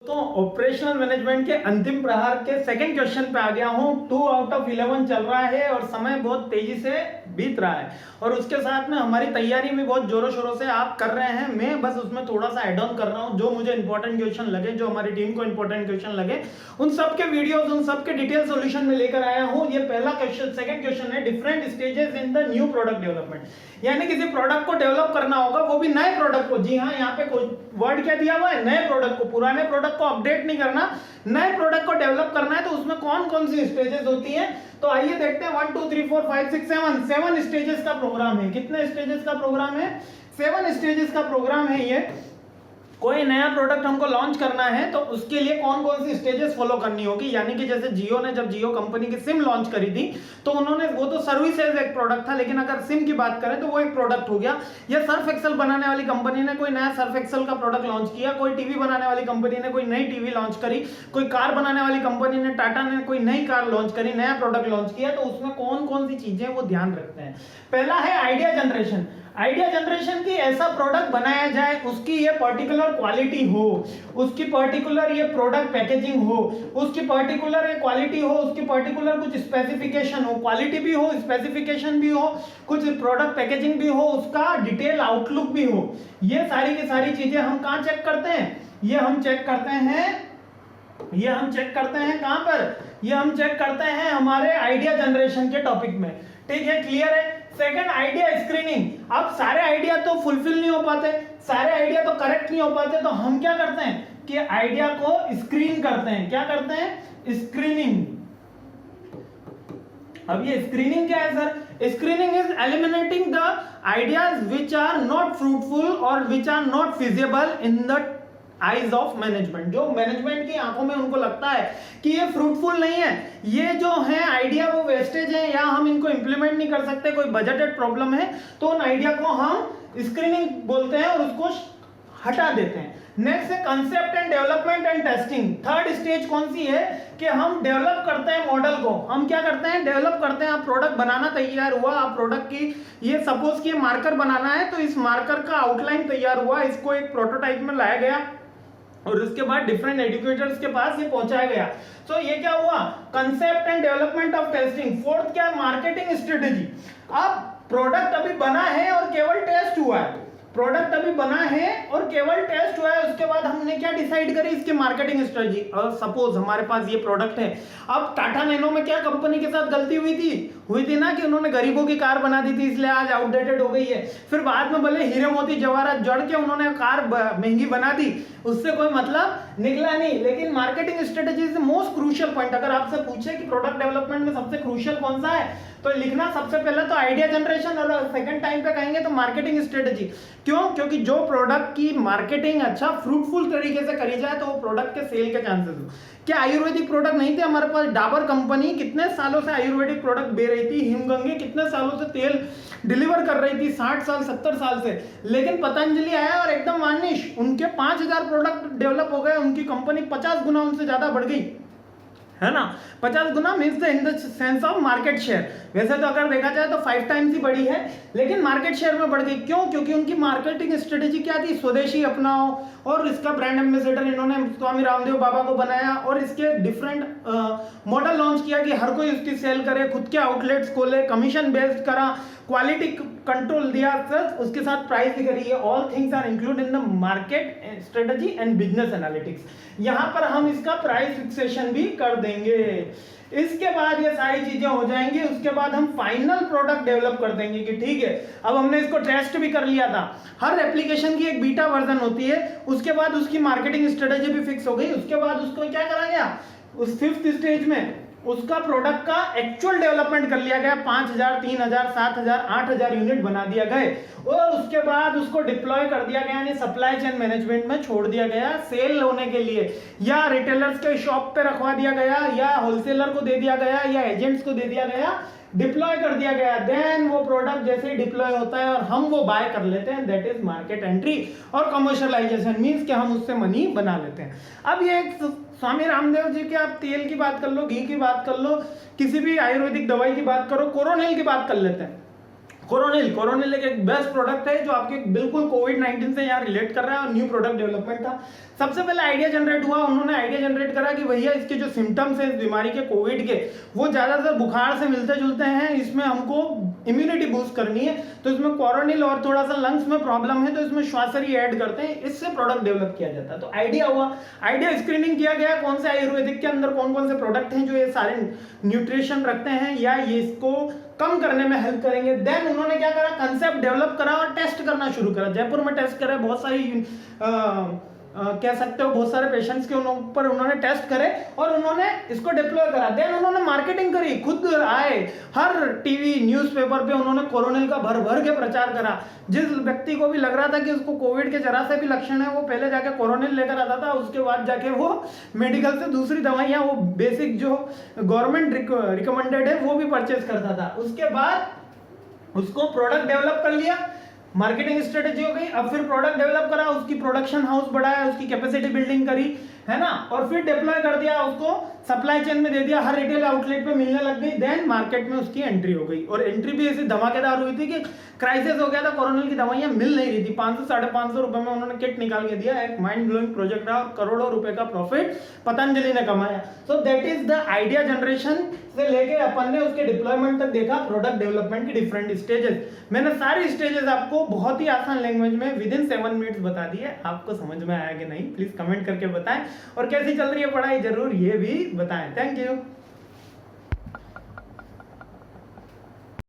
तो operational management के अंतिम प्रहार के सेकंड क्वेश्चन पे आ गया हूँ। 2 आउट ऑफ 11 चल रहा है और समय बहुत तेजी से बीत रहा है और उसके साथ में हमारी तैयारी भी बहुत जोरों शोरों से आप कर रहे हैं। मैं बस उसमें थोड़ा सा ऐड ऑन कर रहा हूँ, जो मुझे इंपॉर्टेंट क्वेश्चन लगे, जो हमारी टीम को इंपॉर्टेंट क्वेश्चन लगे, उन सब के वीडियोस, उन सब के डिटेल सॉल्यूशन में लेकर आया हूँ। ये पहला क्वेश्चन, सेकंड क्वेश्चन है different stages in the new product development. यानी किसी प्रोडक्ट को डेवलप करना होगा, वो भी नए प्रोडक्ट को। जी हाँ, यहाँ पे कोई वर्ड क्या दिया हुआ है, नए प्रोडक्ट को। पुराने प्रोडक्ट को अपडेट नहीं करना, नए प्रोडक्ट को डेवलप करना है। तो उसमें कौन कौन सी स्टेजेस होती हैं, तो आइए देखते हैं। 1 2 3 4 5 6 7 स्टेजेस का प्रोग्राम है। कितने स्टेजेस का प्रोग्राम है? 7 स्टेजेस का प्रोग्राम है ये। कोई नया प्रोडक्ट हमको लॉन्च करना है तो उसके लिए कौन कौन सी स्टेजेस फॉलो करनी होगी। यानी कि जैसे जियो ने, जब जियो कंपनी की सिम लॉन्च करी थी तो उन्होंने, वो तो सर्विसेज एक प्रोडक्ट था, लेकिन अगर सिम की बात करें तो वो एक प्रोडक्ट हो गया। या सर्फ एक्सेल बनाने वाली कंपनी ने कोई नया सर्फ एक्सेल का प्रोडक्ट लॉन्च किया, कोई टीवी बनाने वाली कंपनी ने कोई नई टीवी लॉन्च करी, कोई कार बनाने वाली कंपनी ने, टाटा ने कोई नई कार लॉन्च करी, नया प्रोडक्ट लॉन्च किया। तो उसमें कौन कौन सी चीजें वो ध्यान रखते हैं। पहला है आइडिया जनरेशन। आइडिया जनरेशन की ऐसा प्रोडक्ट बनाया जाए, उसकी ये पर्टिकुलर क्वालिटी हो, उसकी पर्टिकुलर ये प्रोडक्ट पैकेजिंग हो, उसकी पर्टिकुलर ये क्वालिटी हो, उसकी पर्टिकुलर कुछ स्पेसिफिकेशन हो, क्वालिटी भी हो, स्पेसिफिकेशन भी हो, कुछ प्रोडक्ट पैकेजिंग भी हो, उसका डिटेल आउटलुक भी हो। ये सारी की सारी चीजें हम कहाँ चेक करते हैं? ये हम चेक करते हैं कहां पर? ये हम चेक करते हैं हमारे आइडिया जनरेशन के टॉपिक में। ठीक है, क्लियर है। Second, idea screening. अब सारे आइडिया तो फुलफिल नहीं हो पाते, सारे आइडिया तो करेक्ट नहीं हो पाते, तो हम क्या करते हैं कि आइडिया को स्क्रीन करते हैं। क्या करते हैं? स्क्रीनिंग। अब ये स्क्रीनिंग क्या है sir? Screening is eliminating the ideas which are not fruitful और which are not feasible in the eyes of management. जो मैनेजमेंट की आंखों में उनको लगता है कि ये फ्रूटफुल नहीं है, ये जो है आइडिया वो वेस्टेज है, या हम इनको इंप्लीमेंट नहीं कर सकते, कोई बजटेड प्रॉब्लम है, तो उन आइडिया को हम स्क्रीनिंग बोलते हैं और उसको हटा देते हैं। नेक्स्ट है concept and development and testing. Third stage कौन सी है कि हम डेवलप करते हैं मॉडल को। हम क्या करते हैं? डेवलप करते हैं। आप प्रोडक्ट बनाना तैयार हुआ, आप प्रोडक्ट की, ये सपोज कि मार्कर बनाना है, तो इस मार्कर का आउटलाइन तैयार हुआ, इसको एक प्रोटोटाइप में लाया गया और उसके बाद डिफरेंट एडुकेटर्स के पास ये पहुंचाया गया। तो ये क्या हुआ? Concept and development of testing. Fourth क्या? Marketing strategy. अब प्रोडक्ट अभी बना है और केवल टेस्ट हुआ है, प्रोडक्ट अभी बना है और केवल टेस्ट हुआ है, उसके बाद हमने क्या डिसाइड करी? इसकी मार्केटिंग स्ट्रेटजी। और सपोज हमारे पास ये प्रोडक्ट है। अब टाटा नैनो में क्या कंपनी के साथ गलती हुई थी ना कि उन्होंने गरीबों की कार बना दी थी, इसलिए आज आउटडेटेड हो गई है। फिर बाद में भले हीरे मोती जवाहरात जड़ के उन्होंने कार महंगी बना दी, उससे कोई मतलब निकला नहीं। लेकिन marketing strategy is the most crucial point. अगर आपसे पूछे कि प्रोडक्ट डेवलपमेंट में सबसे क्रूशियल कौन सा है, तो लिखना सबसे पहले तो आइडिया जनरेशन, और सेकंड टाइम पे कहेंगे तो मार्केटिंग स्ट्रेटेजी। क्यों? क्योंकि जो प्रोडक्ट की मार्केटिंग अच्छा फ्रूटफुल तरीके से करी जाए तो वो प्रोडक्ट के सेल के चांसेस हो। क्या आयुर्वेदिक प्रोडक्ट नहीं थे हमारे पास? डाबर कंपनी कितने सालों से आयुर्वेदिक प्रोडक्ट दे रही थी, हिमगंगे कितने सालों से तेल डिलीवर कर रही थी, 60 साल 70 साल से। लेकिन पतंजलि आया और एकदम वार्निश, उनके 5000 प्रोडक्ट डेवलप हो गए, उनकी कंपनी 50 गुना उनसे ज्यादा बढ़ गई, है ना। 50 गुना means in the sense of market share. वैसे तो अगर देखा जाए तो 5 टाइम्स ही बढ़ी है, लेकिन मार्केट शेयर में बढ़ गई। क्यों? क्योंकि उनकी मार्केटिंग स्ट्रेटेजी क्या थी? स्वदेशी अपनाओ, और इसका ब्रांड एम्बेसडर इन्होंने स्वामी रामदेव बाबा को बनाया और इसके डिफरेंट मॉडल लॉन्च किया कि हर कोई उसकी सेल करे, खुद के आउटलेट्स खोले, कमीशन बेस्ड करा, क्वालिटी कंट्रोल दिया, प्लस उसके साथ प्राइस भी करी। All things are include in the market strategy and business analytics. यहां पर हम इसका प्राइस फिक्सेशन भी कर देंगे। इसके बाद ये सारी चीजें हो जाएंगी, उसके बाद हम फाइनल प्रोडक्ट डेवलप कर देंगे कि ठीक है, अब हमने इसको टेस्ट भी कर लिया था। हर एप्लीकेशन की एक बीटा वर्जन होती है, उसके बाद उसकी मार्केटिंग स्ट्रेटेजी भी फिक्स हो गई। उसके बाद उसको क्या करा गया? उस 5th स्टेज में उसका प्रोडक्ट का एक्चुअल डेवलपमेंट कर लिया गया। 5000, 3000, 7000, 8000 यूनिट बना दिया गए और उसके बाद उसको डिप्लॉय कर दिया गया, यानी सप्लाई चेन मैनेजमेंट में छोड़ दिया गया सेल होने के लिए, या रिटेलर्स के शॉप पे रखवा दिया गया, या होलसेलर को दे दिया गया, या एजेंट्स को दे दिया गया, डिप्लॉय कर दिया गया। देन वो प्रोडक्ट जैसे ही डिप्लॉय होता है और हम वो बाय कर लेते हैं, दैट इज मार्केट एंट्री। और कमर्शियलाइजेशन मींस कि हम उससे मनी बना लेते हैं। अब ये एक स्वामी रामदेव जी के, आप तेल की बात कर लो, घी की बात कर लो, किसी भी आयुर्वेदिक दवाई की बात करो, कोरोनिल की बात कर लेते हैं। कोरोनिल एक बेस्ट प्रोडक्ट है जो आपके बिल्कुल कोविड-19 से यहाँ रिलेट कर रहा है और न्यू प्रोडक्ट डेवलपमेंट था। सबसे पहले आइडिया जनरेट हुआ, उन्होंने आइडिया जनरेट करा कि भैया इसके जो सिम्टम्स हैं इस बीमारी के कोविड के, वो ज़्यादातर बुखार से मिलते जुलते हैं, इसमें हमको इम्यूनिटी बूस्ट करनी है, तो इसमें कोरोनिल और थोड़ा सा लंग्स में प्रॉब्लम है तो इसमें श्वासरी ऐड करते हैं, इससे प्रोडक्ट डेवलप किया जाता है। तो आइडिया हुआ, आइडिया स्क्रीनिंग किया गया कौन से आयुर्वेदिक के अंदर कौन कौन से प्रोडक्ट हैं जो ये सारे न्यूट्रिशन रखते हैं या ये इसको कम करने में हेल्प करेंगे। देन उन्होंने क्या करा, कंसेप्ट डेवलप करा और टेस्ट करना शुरू करा। जयपुर में टेस्ट करा, बहुत सारी कह सकते हो बहुत सारे पेशेंट्स के ऊपर उन्होंने टेस्ट करे और उन्होंने इसको डिप्लॉय करा। देन उन्होंने मार्केटिंग करी, खुद आए, हर टीवी न्यूज़पेपर पे उन्होंने कोरोनिल का भर भर के प्रचार करा। जिस व्यक्ति को भी लग रहा था कि उसको कोविड के जरा से भी लक्षण है, वो पहले जाके कोरोनिल लेकर आता था, उसके बाद जाके वो मेडिकल से दूसरी दवाइयाँ, वो बेसिक जो गवर्नमेंट रिकमेंडेड है वो भी परचेज करता था। उसके बाद उसको प्रोडक्ट डेवलप कर लिया, मार्केटिंग स्ट्रेटेजी हो गई। अब फिर प्रोडक्ट डेवलप करा, उसकी प्रोडक्शन हाउस बढ़ाया, उसकी कैपेसिटी बिल्डिंग करी, है ना, और फिर डिप्लॉय कर दिया, उसको सप्लाई चेन में दे दिया, हर रिटेल आउटलेट पे मिलने लग गई। देन मार्केट में उसकी एंट्री हो गई और एंट्री भी ऐसी धमाकेदार हुई थी कि क्राइसिस हो गया था, कोरोनिल की दवाइयां मिल नहीं रही थी। 500-550 रुपए में उन्होंने किट निकाल के दिया, एक माइंड ब्लोइंग प्रोजेक्ट रहा और करोड़ों रुपए का प्रॉफिट पतंजलि ने कमाया। So that is the idea generation से लेके अपन ने उसके डिप्लॉयमेंट तक देखा, प्रोडक्ट डेवलपमेंट की डिफरेंट स्टेजेस। मैंने सारी स्टेजेस आपको बहुत ही आसान लैंग्वेज में विद इन 7 मिनट्स बता दी है। आपको समझ में आया कि नहीं, प्लीज कमेंट करके बताएं, और कैसी चल रही है पढ़ाई जरूर ये भी बताएं। Thank you.